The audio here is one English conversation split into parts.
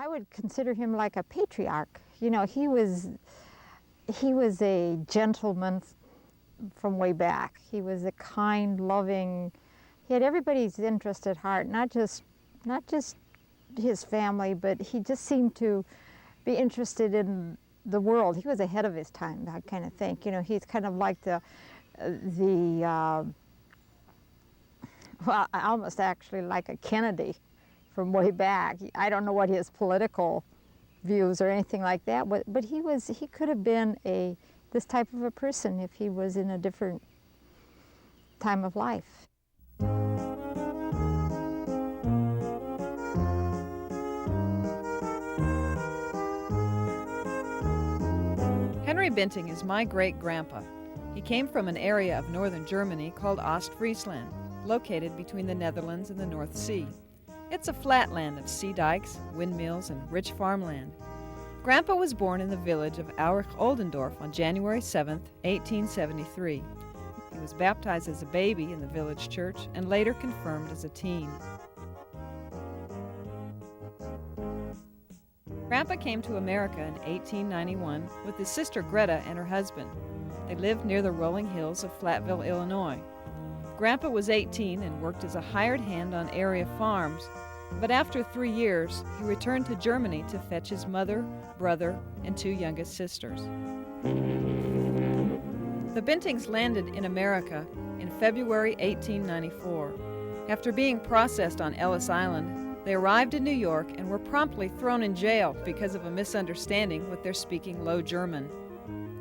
I would consider him like a patriarch. You know, he was a gentleman from way back. He was a kind, loving. He had everybody's interest at heart, not just his family, but he just seemed to be interested in the world. He was ahead of his time, I kind of think. You know, he's kind of like well, almost actually like a Kennedy from way back. I don't know what his political views or anything like that, but he could have been this type of a person if he was in a different time of life. Henry Buenting is my great-grandpa. He came from an area of northern Germany called Ostfriesland, located between the Netherlands and the North Sea. It's a flat land of sea dikes, windmills, and rich farmland. Grandpa was born in the village of Aurich-Oldendorf on January 7, 1873. He was baptized as a baby in the village church and later confirmed as a teen. Grandpa came to America in 1891 with his sister Greta and her husband. They lived near the rolling hills of Flatville, Illinois. Grandpa was 18 and worked as a hired hand on area farms, but after 3 years, he returned to Germany to fetch his mother, brother, and 2 youngest sisters. The Buentings landed in America in February 1894. After being processed on Ellis Island, they arrived in New York and were promptly thrown in jail because of a misunderstanding with their speaking Low German.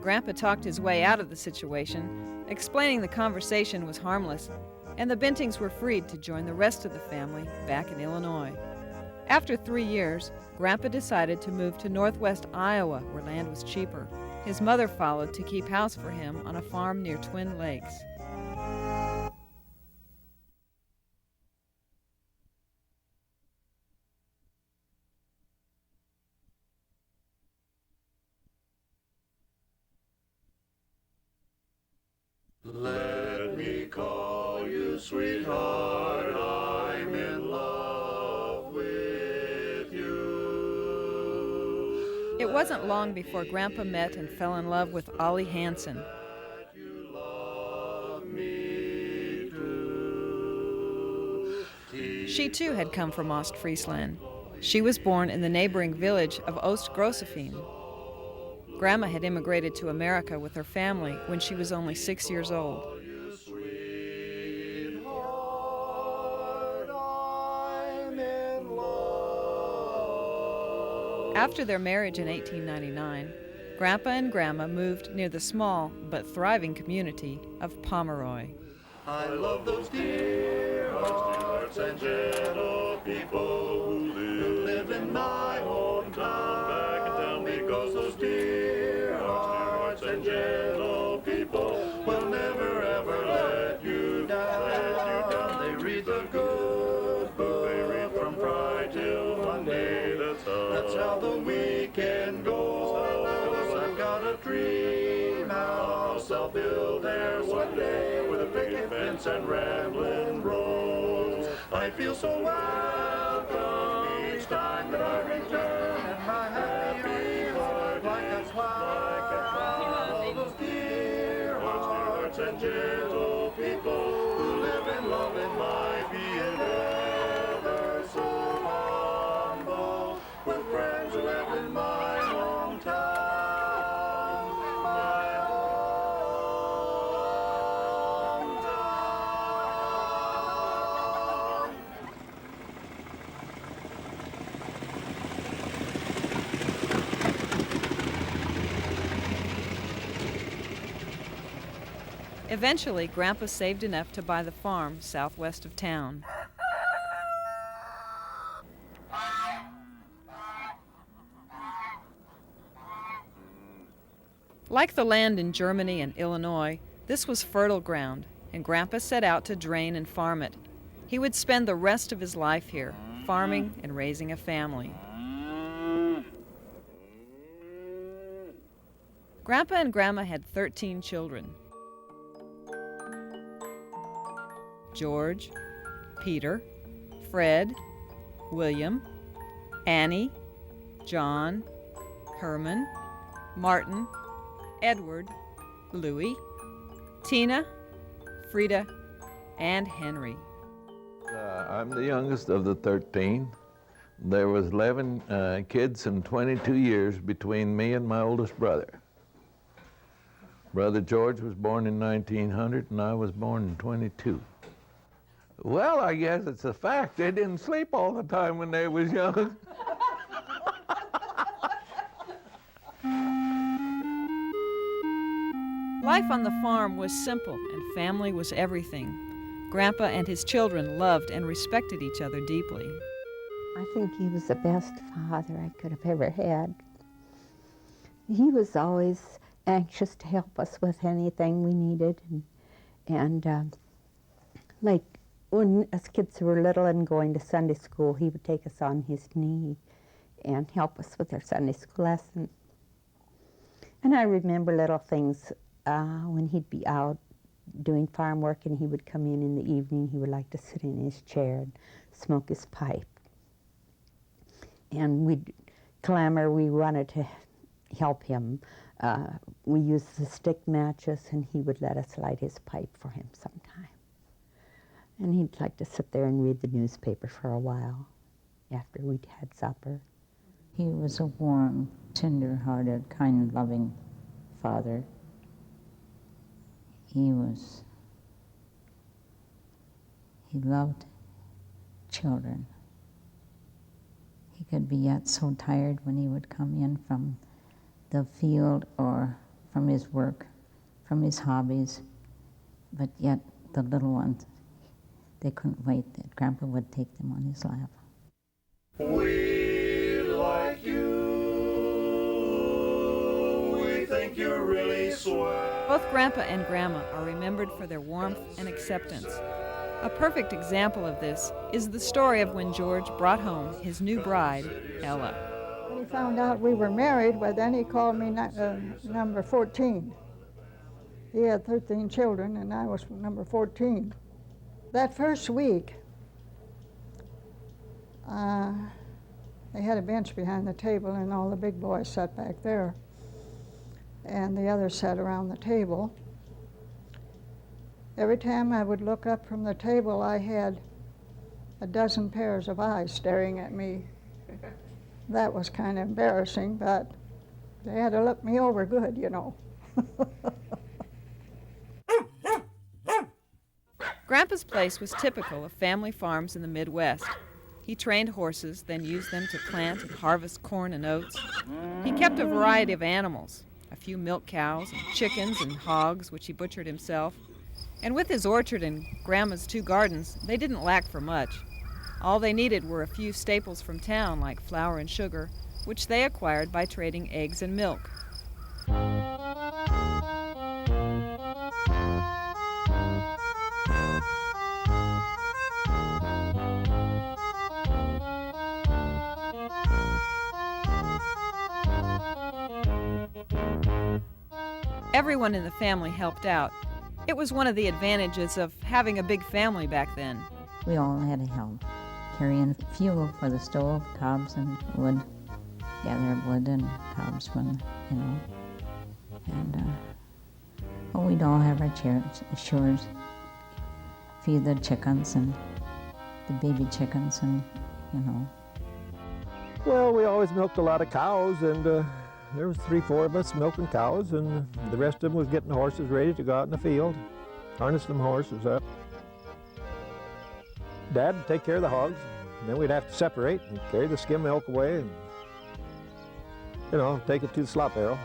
Grandpa talked his way out of the situation, explaining the conversation was harmless, and the Buentings were freed to join the rest of the family back in Illinois. After 3 years, Grandpa decided to move to northwest Iowa, where land was cheaper. His mother followed to keep house for him on a farm near Twin Lakes. Let me call you sweetheart, I'm in love with you. It wasn't long before Grandpa met and fell in love with Ollie Hansen. You love me too. She too had come from Ostfriesland. She was born in the neighboring village of Ostgrossefien. Grandma had immigrated to America with her family when she was only 6 years old. After their marriage in 1899, Grandpa and Grandma moved near the small but thriving community of Pomeroy. I love those dear hearts and gentle people who live in my hometown. Back in town, because those dear hearts and gentle people will never ever let you down. They read the good book, they read from Friday till Monday. That's how the weekend goes. I've got a dream house I'll build there one day with a picket fence and rambling roads. I feel so welcome each time that I return, and my happy heart like a cloud. All those dear hearts and gentle people who live and love in my being ever so humble, with friends who live in my hometown. Eventually, Grandpa saved enough to buy the farm southwest of town. Like the land in Germany and Illinois, this was fertile ground, and Grandpa set out to drain and farm it. He would spend the rest of his life here, farming and raising a family. Grandpa and Grandma had 13 children. George, Peter, Fred, William, Annie, John, Herman, Martin, Edward, Louis, Tina, Frida, and Henry. I'm the youngest of the 13. There was 11 kids and 22 years between me and my oldest brother. Brother George was born in 1900 and I was born in 22. Well, I guess it's a fact. They didn't sleep all the time when they was young. Life on the farm was simple and family was everything. Grandpa and his children loved and respected each other deeply. I think he was the best father I could have ever had. He was always anxious to help us with anything we needed. And like when us kids were little and going to Sunday school, he would take us on his knee and help us with our Sunday school lesson. And I remember little things when he'd be out doing farm work and he would come in the evening, he would like to sit in his chair and smoke his pipe. And we'd clamor, we wanted to help him. We used the stick matches and he would let us light his pipe for him sometime. And he'd like to sit there and read the newspaper for a while after we'd had supper. He was a warm, tender-hearted, kind, loving father. He loved children. He could be yet so tired when he would come in from the field or from his work, from his hobbies, but yet the little ones, they couldn't wait that Grandpa would take them on his lap. We like you. We think you're really swell. Both Grandpa and Grandma are remembered for their warmth and acceptance. A perfect example of this is the story of when George brought home his new bride, Ella. When he found out we were married, well, then he called me number 14. He had 13 children, and I was number 14. That first week, they had a bench behind the table, and all the big boys sat back there, and the others sat around the table. Every time I would look up from the table, I had a dozen pairs of eyes staring at me. That was kind of embarrassing, but they had to look me over good, you know. Grandpa's place was typical of family farms in the Midwest. He trained horses, then used them to plant and harvest corn and oats. He kept a variety of animals, a few milk cows, and chickens and hogs, which he butchered himself. And with his orchard and Grandma's 2 gardens, they didn't lack for much. All they needed were a few staples from town, like flour and sugar, which they acquired by trading eggs and milk. Everyone in the family helped out. It was one of the advantages of having a big family back then. We all had to help, carrying fuel for the stove, cobs and wood, gather wood and cobs when, and we'd all have our chores, feed the chickens and the baby chickens and, Well, we always milked a lot of cows, and there was 3-4 of us milking cows, and the rest of them was getting the horses ready to go out in the field, harness them horses up. Dad would take care of the hogs, and then we'd have to separate and carry the skim milk away and, take it to the slop barrel.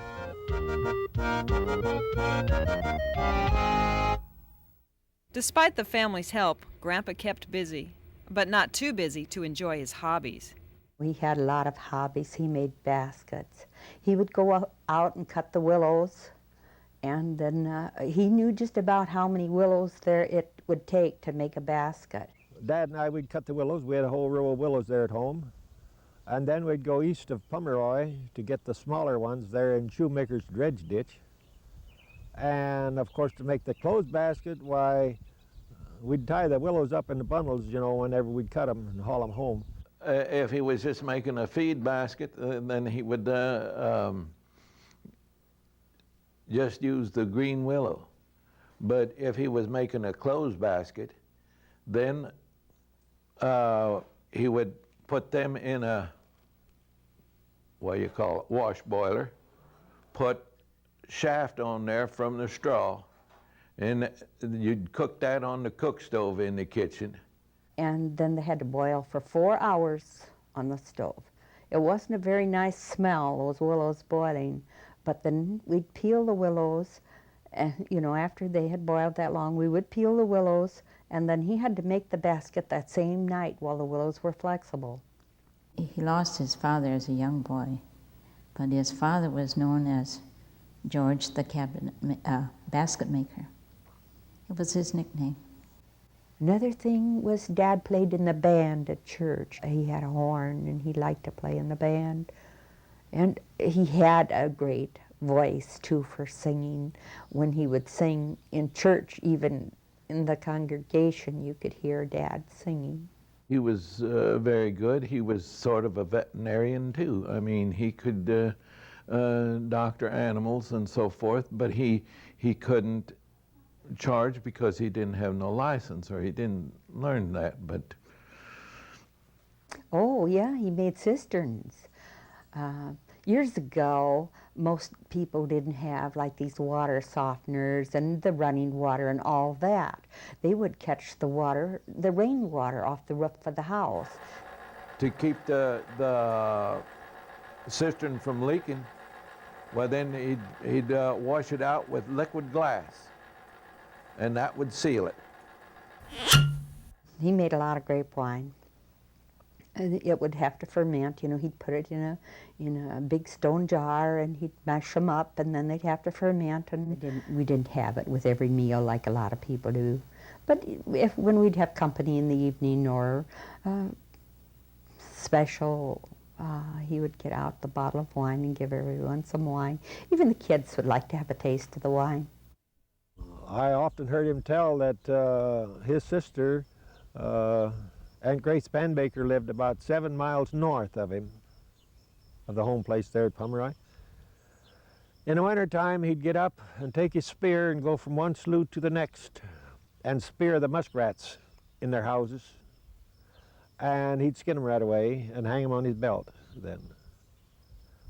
Despite the family's help, Grandpa kept busy, but not too busy to enjoy his hobbies. We had a lot of hobbies. He made baskets. He would go out and cut the willows, and then he knew just about how many willows it would take to make a basket. Dad and I, we'd cut the willows. We had a whole row of willows there at home. And then we'd go east of Pomeroy to get the smaller ones there in Shoemaker's Dredge Ditch. And of course, to make the clothes basket, why, we'd tie the willows up in the bundles, whenever we'd cut them and haul them home. if he was just making a feed basket, then he would just use the green willow. But if he was making a clothes basket, then he would put them in a, what do you call it, wash boiler, put shaft on there from the straw, and you'd cook that on the cook stove in the kitchen. And then they had to boil for 4 hours on the stove. It wasn't a very nice smell, those willows boiling, but then we'd peel the willows, and you know, after they had boiled that long, we would peel the willows, and then he had to make the basket that same night while the willows were flexible. He lost his father as a young boy, but his father was known as George the basket maker. It was his nickname. Another thing was Dad played in the band at church. He had a horn and he liked to play in the band. And he had a great voice too for singing. When he would sing in church, even in the congregation, you could hear Dad singing. He was very good. He was sort of a veterinarian too. I mean, he could doctor animals and so forth, but he couldn't charge because he didn't have no license, or he didn't learn that. But oh yeah, he made cisterns. Years ago, most people didn't have like these water softeners and the running water and all that. They would catch the water, the rainwater, off the roof of the house. to keep the cistern from leaking, well, then he'd wash it out with liquid glass, and that would seal it. He made a lot of grape wine. It would have to ferment. You know, he'd put it in a big stone jar, and he'd mash them up, and then they'd have to ferment. And we didn't have it with every meal like a lot of people do. But when we'd have company in the evening or special, he would get out the bottle of wine and give everyone some wine. Even the kids would like to have a taste of the wine. I often heard him tell that his sister, Aunt Grace Penbaker, lived about 7 miles north of him, of the home place there at Pomeroy. In the wintertime, he'd get up and take his spear and go from one slough to the next and spear the muskrats in their houses. And he'd skin them right away and hang them on his belt then.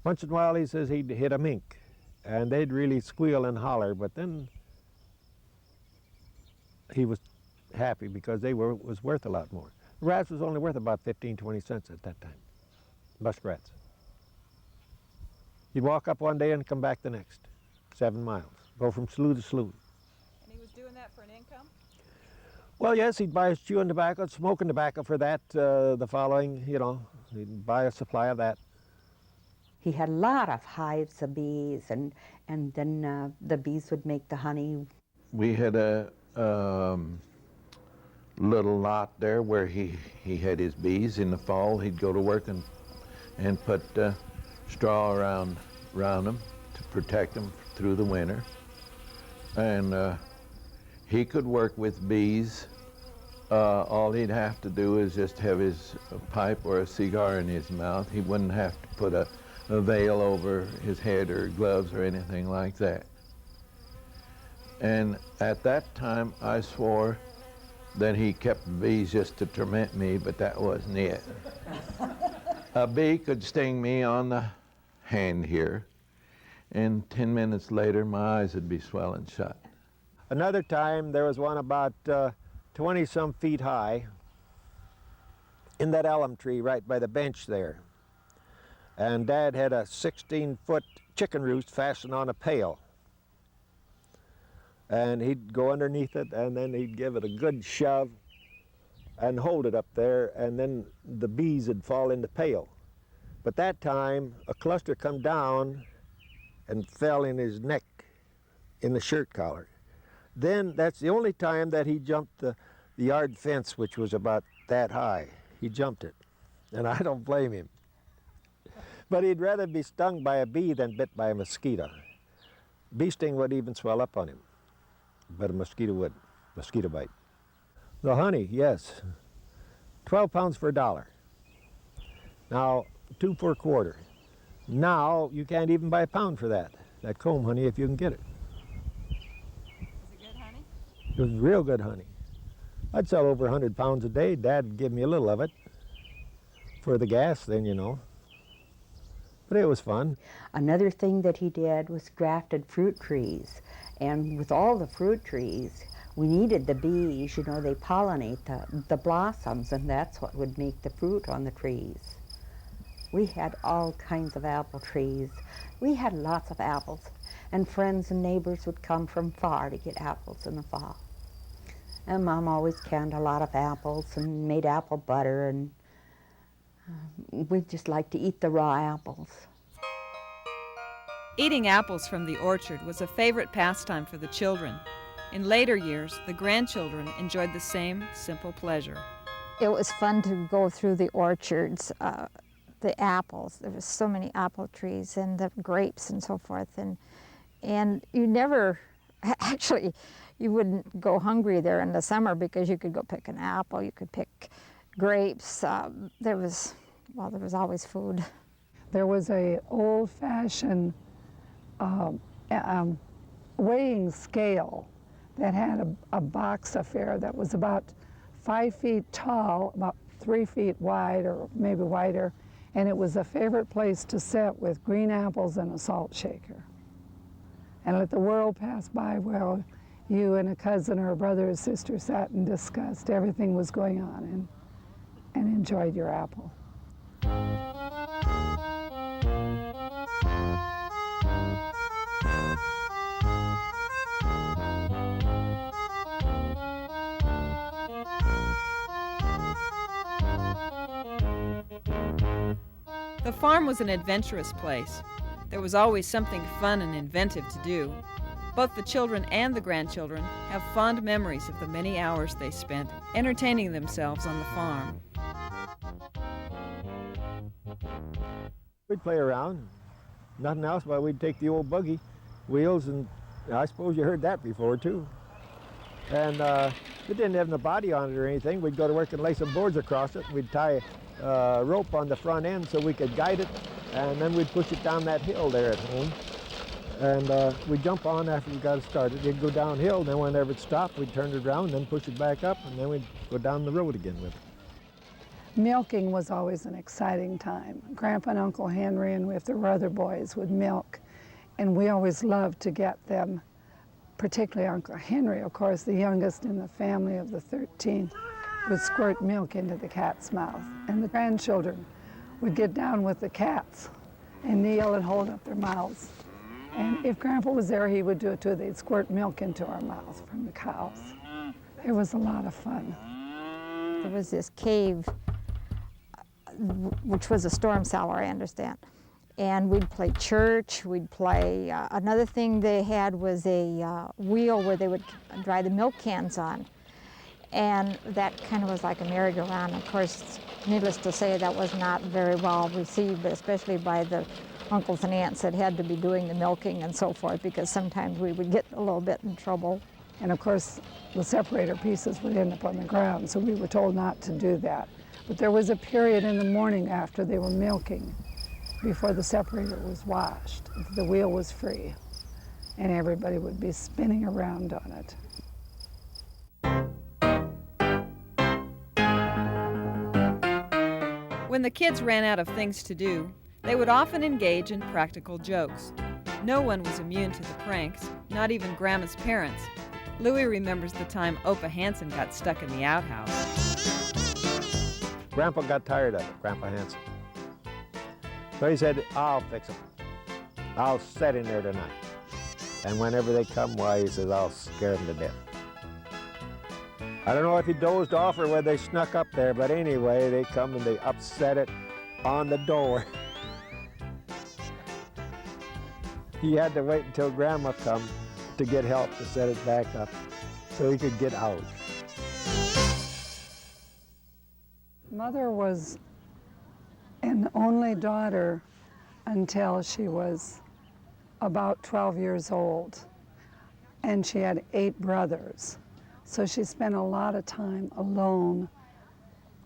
Once in a while, he says he'd hit a mink, and they'd really squeal and holler, but then he was happy because they was worth a lot more. Rats was only worth about 15, 20 cents at that time, muskrats. He'd walk up one day and come back the next, 7 miles, go from slough to slough. And he was doing that for an income? Well, yes, he'd buy us chewing tobacco, smoking tobacco for that the following, you know, he'd buy a supply of that. He had a lot of hives of bees, and then the bees would make the honey. We had a little lot there where he had his bees. In the fall, he'd go to work and put straw around them to protect them through the winter. And he could work with bees. All he'd have to do is just have his pipe or a cigar in his mouth. He wouldn't have to put a veil over his head or gloves or anything like that. And at that time, I swore that he kept bees just to torment me, but that wasn't it. A bee could sting me on the hand here, and 10 minutes later, my eyes would be swelling shut. Another time, there was one about 20-some feet high in that elm tree right by the bench there. And Dad had a 16-foot chicken roost fastened on a pail. And he'd go underneath it, and then he'd give it a good shove and hold it up there, and then the bees would fall in the pail. But that time, a cluster come down and fell in his neck, in the shirt collar. Then that's the only time that he jumped the yard fence, which was about that high. He jumped it, and I don't blame him. But he'd rather be stung by a bee than bit by a mosquito. Bee sting would even swell up on him, but a mosquito would, mosquito bite. The honey, yes, 12 pounds for $1. Now, 2 per quarter. Now, you can't even buy a pound for that comb honey if you can get it. Is it good honey? It was real good honey. I'd sell over 100 pounds a day. Dad would give me a little of it for the gas then, you know. But it was fun. Another thing that he did was grafted fruit trees. And with all the fruit trees, we needed the bees, you know, they pollinate the blossoms, and that's what would make the fruit on the trees. We had all kinds of apple trees. We had lots of apples, and friends and neighbors would come from far to get apples in the fall. And Mom always canned a lot of apples and made apple butter, and we just liked to eat the raw apples. Eating apples from the orchard was a favorite pastime for the children. In later years, the grandchildren enjoyed the same simple pleasure. It was fun to go through the orchards, the apples. There were so many apple trees and the grapes and so forth. And you never, actually, you wouldn't go hungry there in the summer because you could go pick an apple, you could pick grapes. There was always food. There was a old-fashioned weighing scale that had a box affair that was about 5 feet tall, about 3 feet wide or maybe wider, and it was a favorite place to sit with green apples and a salt shaker. And let the world pass by while you and a cousin or a brother or sister sat and discussed everything was going on and enjoyed your apple. The farm was an adventurous place. There was always something fun and inventive to do. Both the children and the grandchildren have fond memories of the many hours they spent entertaining themselves on the farm. We'd play around, nothing else, but we'd take the old buggy wheels, and I suppose you heard that before too. And it didn't have no body on it or anything. We'd go to work and lay some boards across it. We'd tie a rope on the front end so we could guide it, and then we'd push it down that hill there at home. And we'd jump on after we got it started. It'd go downhill, and then whenever it stopped, we'd turn it around, and then push it back up, and then we'd go down the road again with it. Milking was always an exciting time. Grandpa and Uncle Henry and if there were other boys would milk, and we always loved to get them, particularly Uncle Henry, of course, the youngest in the family of the 13, would squirt milk into the cat's mouth. And the grandchildren would get down with the cats and kneel and hold up their mouths. And if Grandpa was there, he would do it too. They'd squirt milk into our mouths from the cows. It was a lot of fun. There was this cave, which was a storm cellar, I understand. And we'd play church, we'd play, another thing they had was a wheel where they would dry the milk cans on. And that kind of was like a merry-go-round. Of course, needless to say, that was not very well received, especially by the uncles and aunts that had to be doing the milking and so forth, because sometimes we would get a little bit in trouble. And of course, the separator pieces would end up on the ground, so we were told not to do that. But there was a period in the morning after they were milking, before the separator was washed, the wheel was free, and everybody would be spinning around on it. When the kids ran out of things to do, they would often engage in practical jokes. No one was immune to the pranks, not even Grandma's parents. Louis remembers the time Opa Hansen got stuck in the outhouse. Grandpa got tired of it, Grandpa Hansen. So he said, I'll fix it. I'll set in there tonight. And whenever they come, why, he says, I'll scare them to death. I don't know if he dozed off or whether they snuck up there, but anyway, they come and they upset it on the door. He had to wait until Grandma come to get help to set it back up so he could get out. Mother was an only daughter until she was about 12 years old, and she had 8 brothers. So she spent a lot of time alone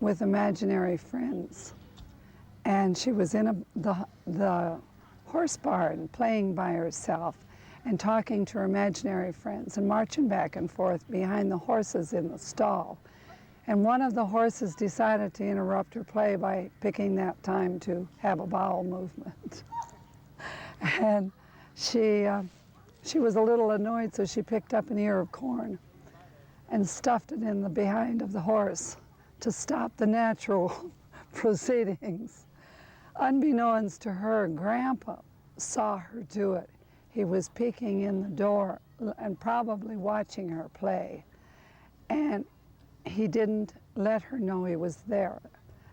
with imaginary friends. and she was in the horse barn playing by herself and talking to her imaginary friends and marching back and forth behind the horses in the stall. And one of the horses decided to interrupt her play by picking that time to have a bowel movement. And she was a little annoyed, so she picked up an ear of corn and stuffed it in the behind of the horse to stop the natural proceedings. Unbeknownst to her, Grandpa saw her do it. He was peeking in the door and probably watching her play. And he didn't let her know he was there.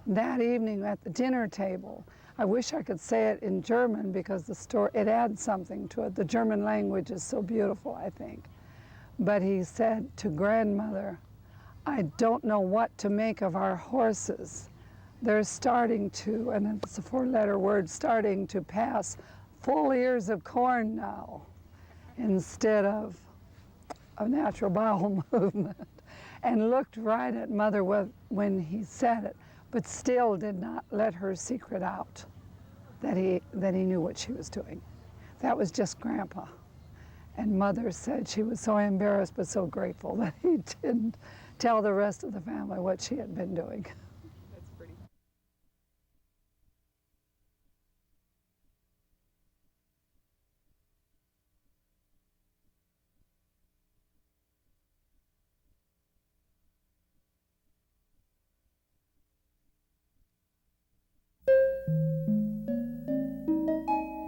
That evening at the dinner table, I wish I could say it in German because it adds something to it. The German language is so beautiful, I think. But he said to Grandmother, "I don't know what to make of our horses. They're starting to," and it's a four-letter word, starting to pass full ears of corn now instead of a natural bowel movement. And looked right at Mother when he said it, but still did not let her secret out that he knew what she was doing. That was just Grandpa. And Mother said she was so embarrassed but so grateful that he didn't tell the rest of the family what she had been doing. That's pretty.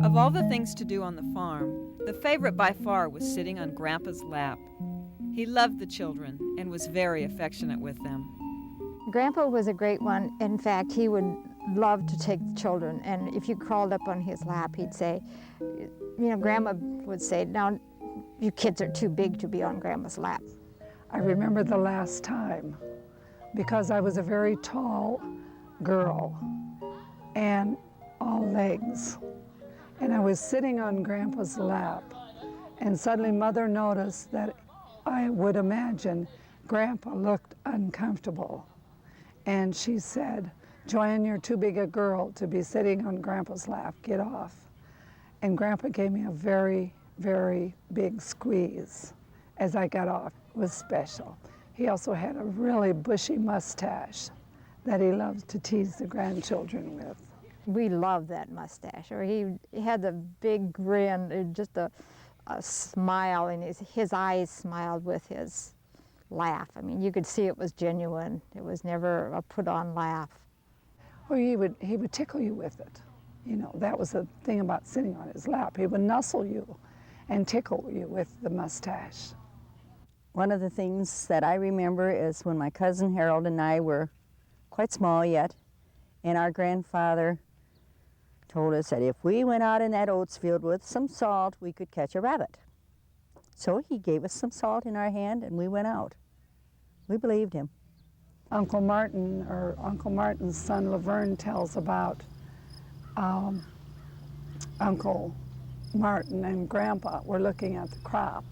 Of all the things to do on the farm, the favorite by far was sitting on Grandpa's lap. He loved the children and was very affectionate with them. Grandpa was a great one. In fact, he would love to take the children, and if you crawled up on his lap, he'd say, Grandma would say, "Now, you kids are too big to be on Grandma's lap." I remember the last time because I was a very tall girl and all legs. And I was sitting on Grandpa's lap, and suddenly Mother noticed that I would imagine Grandpa looked uncomfortable. And she said, "Joanne, you're too big a girl to be sitting on Grandpa's lap. Get off." And Grandpa gave me a very, very big squeeze as I got off. It was special. He also had a really bushy mustache that he loved to tease the grandchildren with. We loved that mustache. Or he had a big grin, just a smile, and his eyes smiled with his laugh. I mean, you could see it was genuine. It was never a put-on laugh. Or he would tickle you with it. That was the thing about sitting on his lap. He would nuzzle you and tickle you with the mustache. One of the things that I remember is when my cousin Harold and I were quite small yet, and our grandfather told us that if we went out in that oats field with some salt, we could catch a rabbit. So he gave us some salt in our hand, and we went out. We believed him. Uncle Martin's son Laverne tells about Uncle Martin and Grandpa were looking at the crop,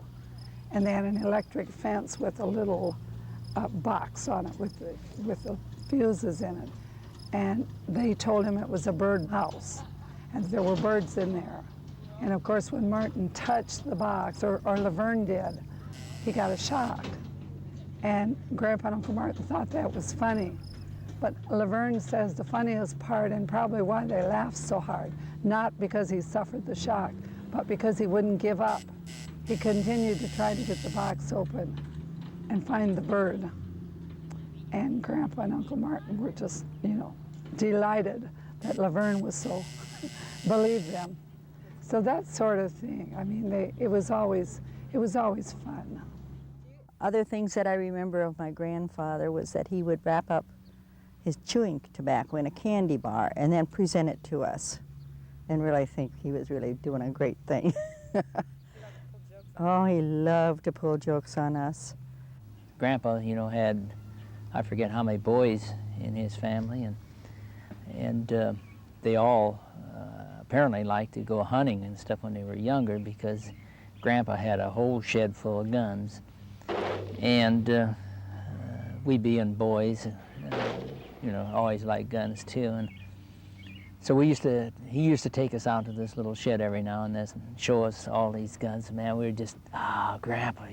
and they had an electric fence with a little box on it with the fuses in it. And they told him it was a bird house, and there were birds in there. And of course, when Martin touched the box, or Laverne did, he got a shock. And Grandpa and Uncle Martin thought that was funny. But Laverne says the funniest part, and probably why they laughed so hard, not because he suffered the shock, but because he wouldn't give up. He continued to try to get the box open and find the bird. And Grandpa and Uncle Martin were just, delighted that Laverne was so, believed them. So that sort of thing. I mean, it was always fun. Other things that I remember of my grandfather was that he would wrap up his chewing tobacco in a candy bar and then present it to us. And really think he was really doing a great thing. Oh, he loved to pull jokes on us. Grandpa, had, I forget how many boys in his family, and they all apparently liked to go hunting and stuff when they were younger because Grandpa had a whole shed full of guns. And we being boys, always liked guns too. And So he used to take us out to this little shed every now and then and show us all these guns. Man, we were just, Grandpa,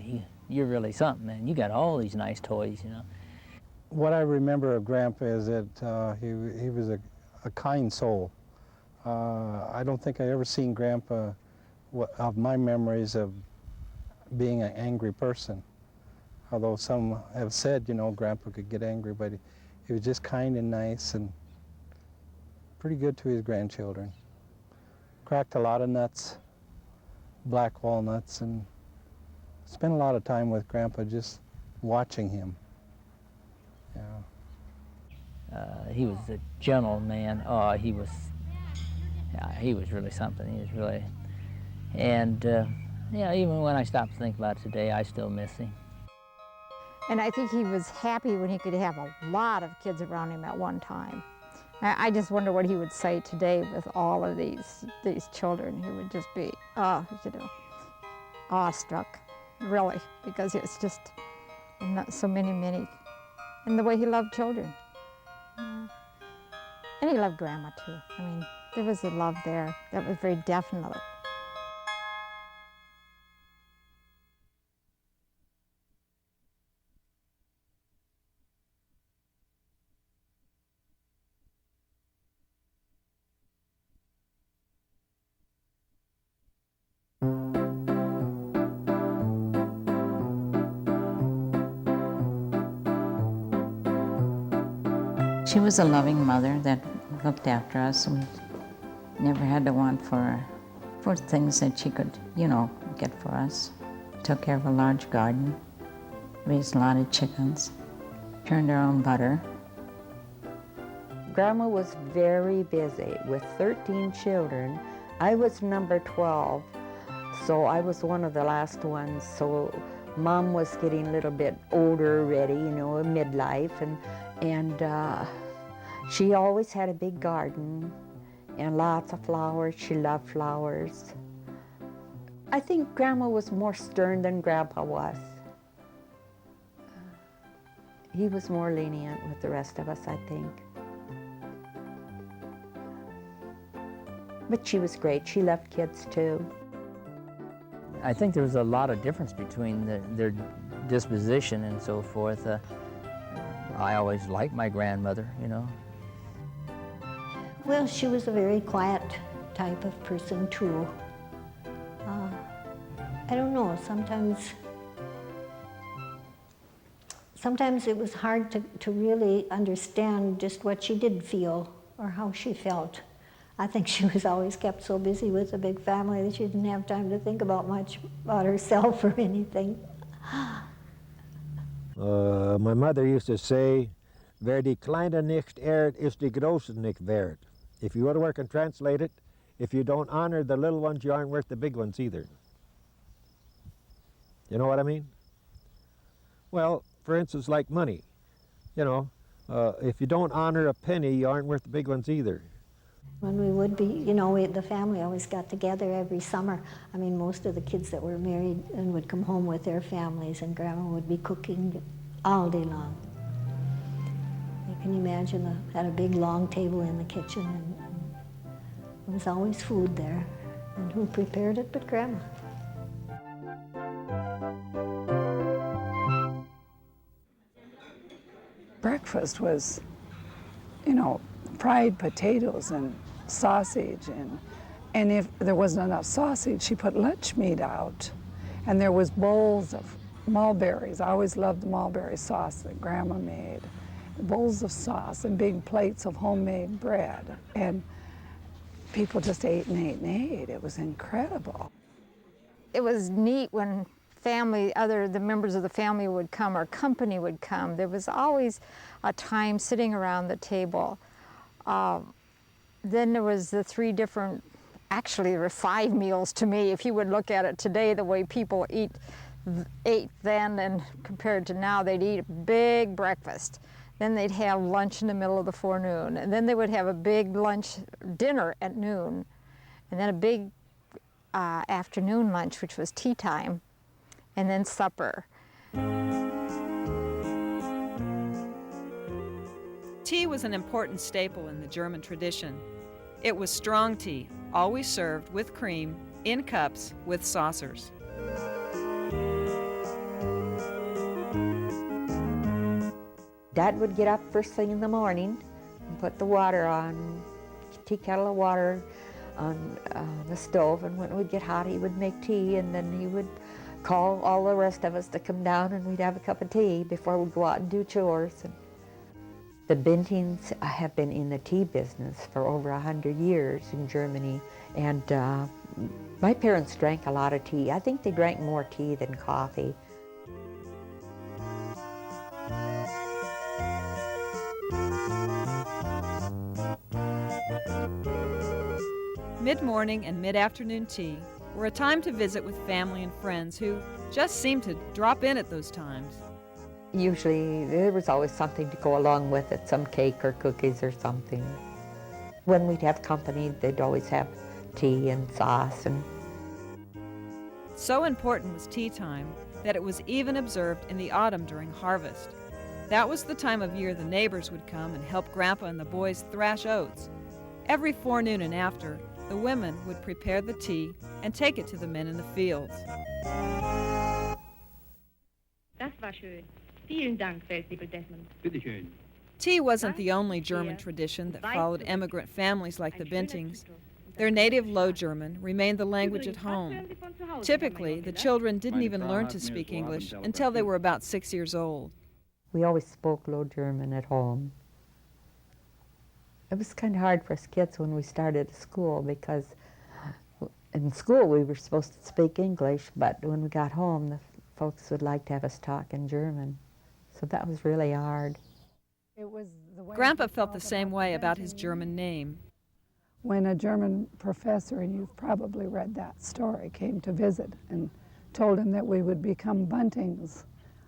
you're really something, man. You got all these nice toys, you know. What I remember of Grandpa is that he was a kind soul. I don't think I ever seen Grandpa, of my memories, of being an angry person. Although some have said, you know, Grandpa could get angry, but he was just kind and nice and pretty good to his grandchildren. Cracked a lot of nuts, black walnuts, and spent a lot of time with Grandpa just watching him. Yeah. He was a gentle man. Oh, he was really something. He was really, and yeah, even when I stop to think about it today, I still miss him. And I think he was happy when he could have a lot of kids around him at one time. I just wonder what he would say today with all of these children. He would just be, awestruck, really, because it's just not so many. And the way he loved children. Yeah. And he loved Grandma, too. I mean, there was a love there that was very definite. She was a loving mother that looked after us. We never had to want for things that she could, get for us. Took care of a large garden, raised a lot of chickens, churned our own butter. Grandma was very busy with 13 children. I was number 12, so I was one of the last ones. So Mom was getting a little bit older already, midlife, and she always had a big garden and lots of flowers. She loved flowers. I think Grandma was more stern than Grandpa was. He was more lenient with the rest of us, I think. But she was great. She loved kids too. I think there was a lot of difference between their disposition and so forth. I always liked my grandmother, Well, she was a very quiet type of person too. I don't know, sometimes it was hard to really understand just what she did feel or how she felt. I think she was always kept so busy with a big family that she didn't have time to think much about herself or anything. My mother used to say, "Wer die Kleine nicht ehrt, ist die Große nicht wert." If you go to work and translate it, if you don't honor the little ones, you aren't worth the big ones either. You know what I mean? Well, for instance, like money. If you don't honor a penny, you aren't worth the big ones either. When we would be, the family always got together every summer. I mean, most of the kids that were married and would come home with their families, and Grandma would be cooking all day long. You can imagine had a big long table in the kitchen, and there was always food there. And who prepared it but Grandma? Breakfast was, fried potatoes and sausage, and if there wasn't enough sausage, she put lunch meat out. And there was bowls of mulberries. I always loved the mulberry sauce that Grandma made. Bowls of sauce and big plates of homemade bread. And people just ate and ate and ate. It was incredible. It was neat when the members of the family would come or company would come. There was always a time sitting around the table. Then there was the actually there were 5 meals to me. If you would look at it today, the way people ate then and compared to now, they'd eat a big breakfast. Then they'd have lunch in the middle of the forenoon. And then they would have a big dinner at noon. And then a big afternoon lunch, which was tea time. And then supper. Tea was an important staple in the German tradition. It was strong tea, always served with cream, in cups, with saucers. Dad would get up first thing in the morning and put the water on, tea kettle of water on the stove, and when it would get hot he would make tea, and then he would call all the rest of us to come down and we'd have a cup of tea before we'd go out and do chores. And the Buentings have been in the tea business for over 100 years in Germany, and my parents drank a lot of tea. I think they drank more tea than coffee. Mid-morning and mid-afternoon tea were a time to visit with family and friends who just seemed to drop in at those times. Usually there was always something to go along with it, some cake or cookies or something. When we'd have company, they'd always have tea and sauce. So important was tea time that it was even observed in the autumn during harvest. That was the time of year the neighbors would come and help Grandpa and the boys thrash oats. Every forenoon and after, the women would prepare the tea and take it to the men in the fields. Das war schön. Vielen Dank, Feldliebel Desmond. Bitte schön. Tea wasn't the only German tradition that followed immigrant families like the Buentings. Their native Low German remained the language at home. Typically, the children didn't even learn to speak English until they were about 6 years old. We always spoke Low German at home. It was kind of hard for us kids when we started school, because in school we were supposed to speak English, but when we got home the folks would like to have us talk in German. So that was really hard. Grandpa felt the same way about his German name. When a German professor, and you've probably read that story, came to visit and told him that we would become Buentings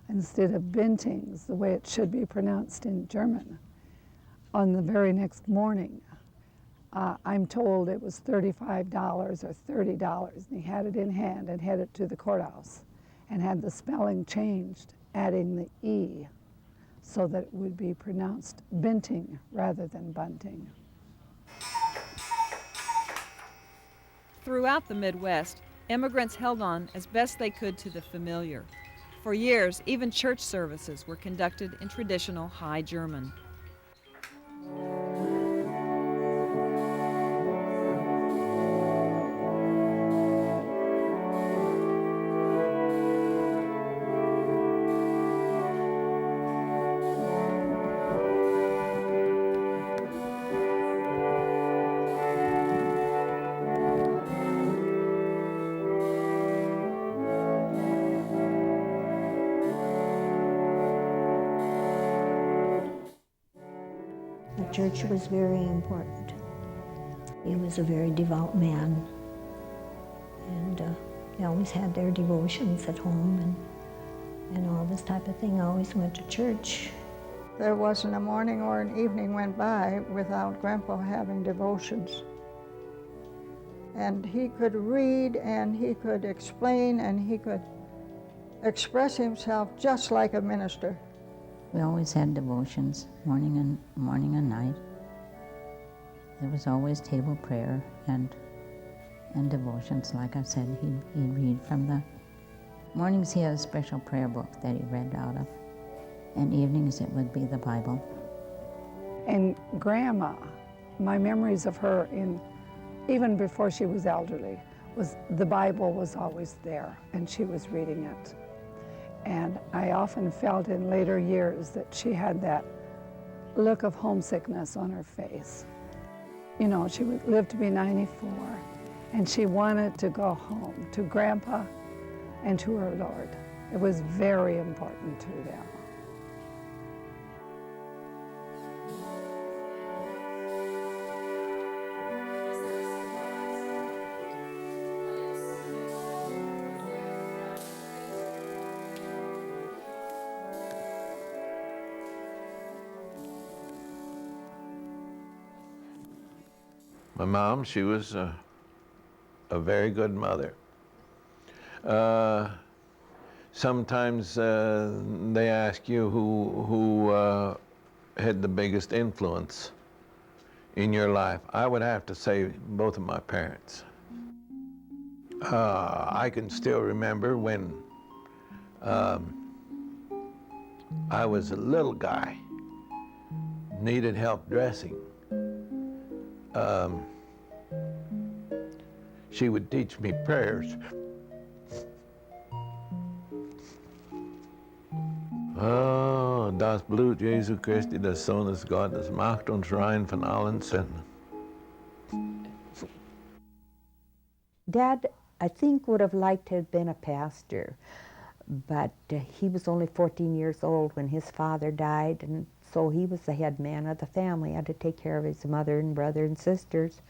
instead of Buentings, the way it should be pronounced in German. On the very next morning, I'm told it was $35 or $30, and he had it in hand and headed to the courthouse and had the spelling changed, adding the E, so that it would be pronounced Buenting rather than Bunting. Throughout the Midwest, immigrants held on as best they could to the familiar. For years, even church services were conducted in traditional High German. The church was very important. He was a very devout man, and they always had their devotions at home and all this type of thing. Always went to church. There wasn't a morning or an evening went by without Grandpa having devotions. And he could read, and he could explain, and he could express himself just like a minister. We always had devotions, morning and night. There was always table prayer and devotions. Like I said, he'd read from the mornings. He had a special prayer book that he read out of, and evenings it would be the Bible. And Grandma, my memories of her even before she was elderly, was the Bible was always there, and she was reading it. And I often felt in later years that she had that look of homesickness on her face. You know, she lived to be 94, and she wanted to go home to Grandpa and to her Lord. It was very important to them. My mom, she was a very good mother. Sometimes they ask you who had the biggest influence in your life? I would have to say both of my parents. I can still remember when I was a little guy, needed help dressing. She would teach me prayers. Oh, das Blut Jesu Christi, des Sohnes Gottes, macht uns rein von allen Sünden. Dad, I think, would have liked to have been a pastor, but he was only 14 years old when his father died, and so he was the head man of the family, had to take care of his mother and brother and sisters,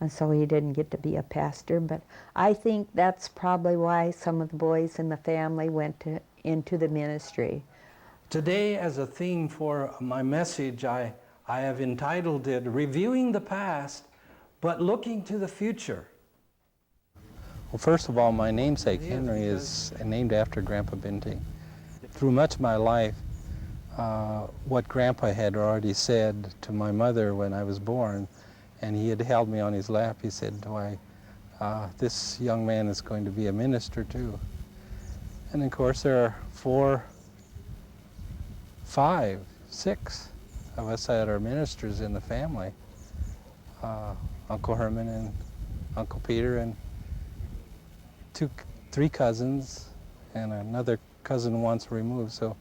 and so he didn't get to be a pastor. But I think that's probably why some of the boys in the family went into the ministry. Today, as a theme for my message, I have entitled it, Reviewing the Past, but Looking to the Future. Well, first of all, my namesake, Henry, is named after Grandpa Buenting. Through much of my life, what Grandpa had already said to my mother when I was born, and he had held me on his lap, he said, "Why, this young man is going to be a minister too." And of course, there are 4, 5, 6 of us that are ministers in the family. Uncle Herman and Uncle Peter and 3 cousins and another cousin once removed. So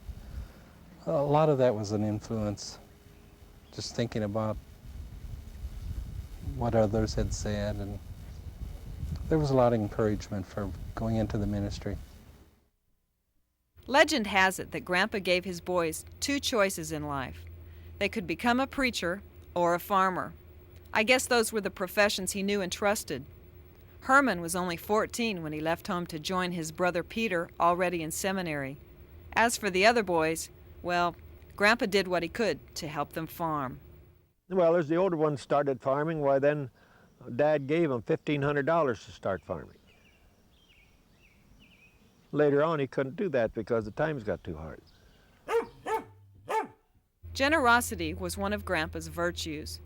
a lot of that was an influence, just thinking about what others had said, and there was a lot of encouragement for going into the ministry. Legend has it that Grandpa gave his boys 2 choices in life. They could become a preacher or a farmer. I guess those were the professions he knew and trusted. Herman was only 14 when he left home to join his brother Peter, already in seminary. As for the other boys, well, Grandpa did what he could to help them farm. Well, as the older ones started farming, why then Dad gave them $1,500 to start farming. Later on, he couldn't do that because the times got too hard. Generosity was one of Grandpa's virtues.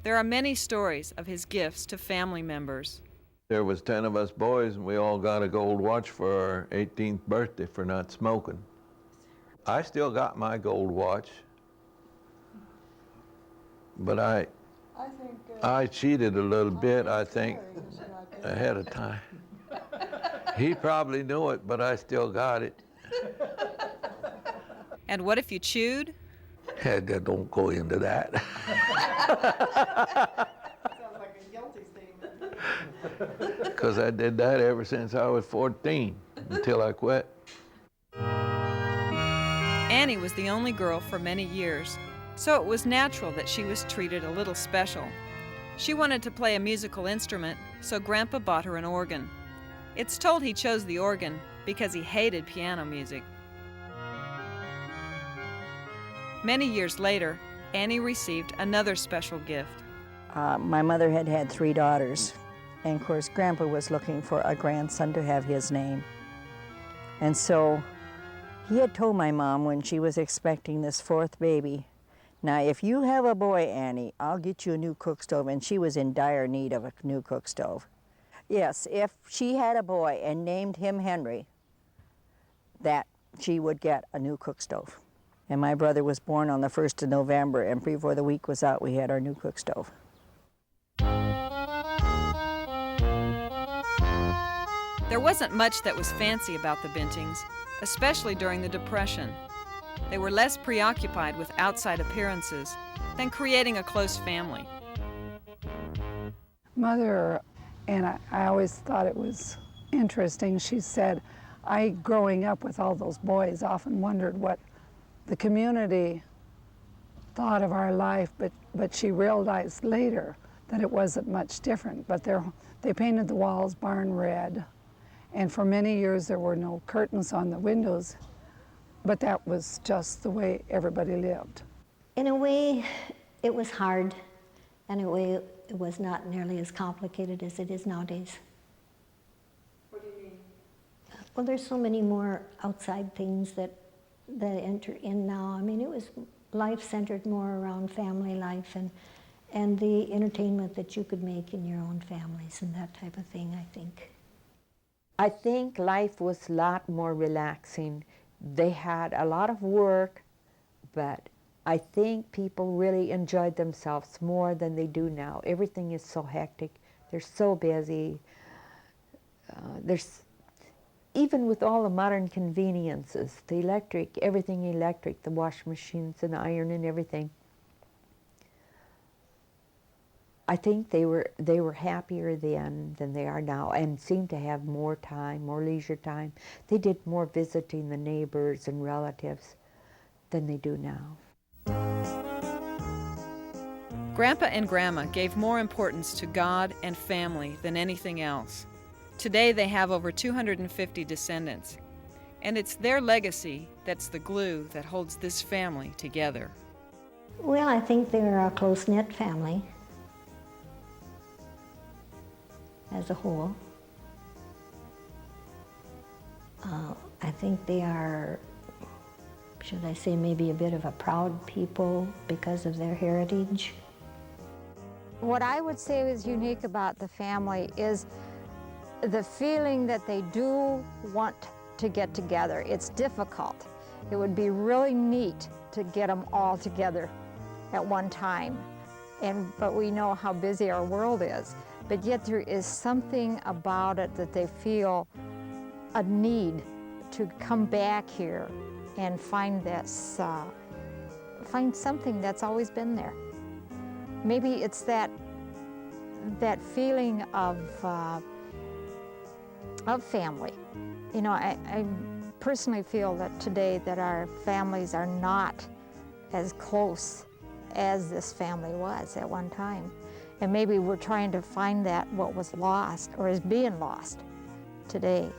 There are many stories of his gifts to family members. There was 10 of us boys, and we all got a gold watch for our 18th birthday for not smoking. I still got my gold watch, but I cheated a little bit, I think, ahead of time. He probably knew it, but I still got it. And what if you chewed? Yeah, don't go into that. Sounds like a guilty statement. Because I did that ever since I was 14, until I quit. Annie was the only girl for many years, so it was natural that she was treated a little special. She wanted to play a musical instrument, so Grandpa bought her an organ. It's told he chose the organ because he hated piano music. Many years later, Annie received another special gift. My mother had 3 daughters, and of course Grandpa was looking for a grandson to have his name. And so he had told my mom when she was expecting this 4th baby, "Now if you have a boy, Annie, I'll get you a new cook stove," and she was in dire need of a new cook stove. Yes, if she had a boy and named him Henry, that she would get a new cook stove. And my brother was born on the 1st of November, and before the week was out, we had our new cook stove. There wasn't much that was fancy about the Buentings, especially during the Depression. They were less preoccupied with outside appearances than creating a close family. Mother, and I always thought it was interesting, she said, I, growing up with all those boys, often wondered what the community thought of our life, but she realized later that it wasn't much different. But they painted the walls barn red, and for many years there were no curtains on the windows, but that was just the way everybody lived. In a way, it was hard, and in a way, it was not nearly as complicated as it is nowadays. What do you mean? Well, there's so many more outside things that enter in now. I mean, it was life centered more around family life, and the entertainment that you could make in your own families and that type of thing, I think. I think life was a lot more relaxing. They had a lot of work, but I think people really enjoyed themselves more than they do now. Everything is so hectic. They're so busy. Even with all the modern conveniences, the electric, everything electric, the washing machines and the iron and everything, I think they were happier then than they are now, and seemed to have more time, more leisure time. They did more visiting the neighbors and relatives than they do now. Grandpa and Grandma gave more importance to God and family than anything else. Today they have over 250 descendants, and it's their legacy that's the glue that holds this family together. Well, I think they're a close-knit family as a whole. I think they are, should I say, maybe a bit of a proud people because of their heritage. What I would say is unique about the family is the feeling that they do want to get together. It's difficult. It would be really neat to get them all together at one time. But we know how busy our world is. But yet there is something about it that they feel a need to come back here and find this, find something that's always been there. Maybe it's that feeling of family. You know, I personally feel that today that our families are not as close as this family was at one time. And maybe we're trying to find that what was lost or is being lost today.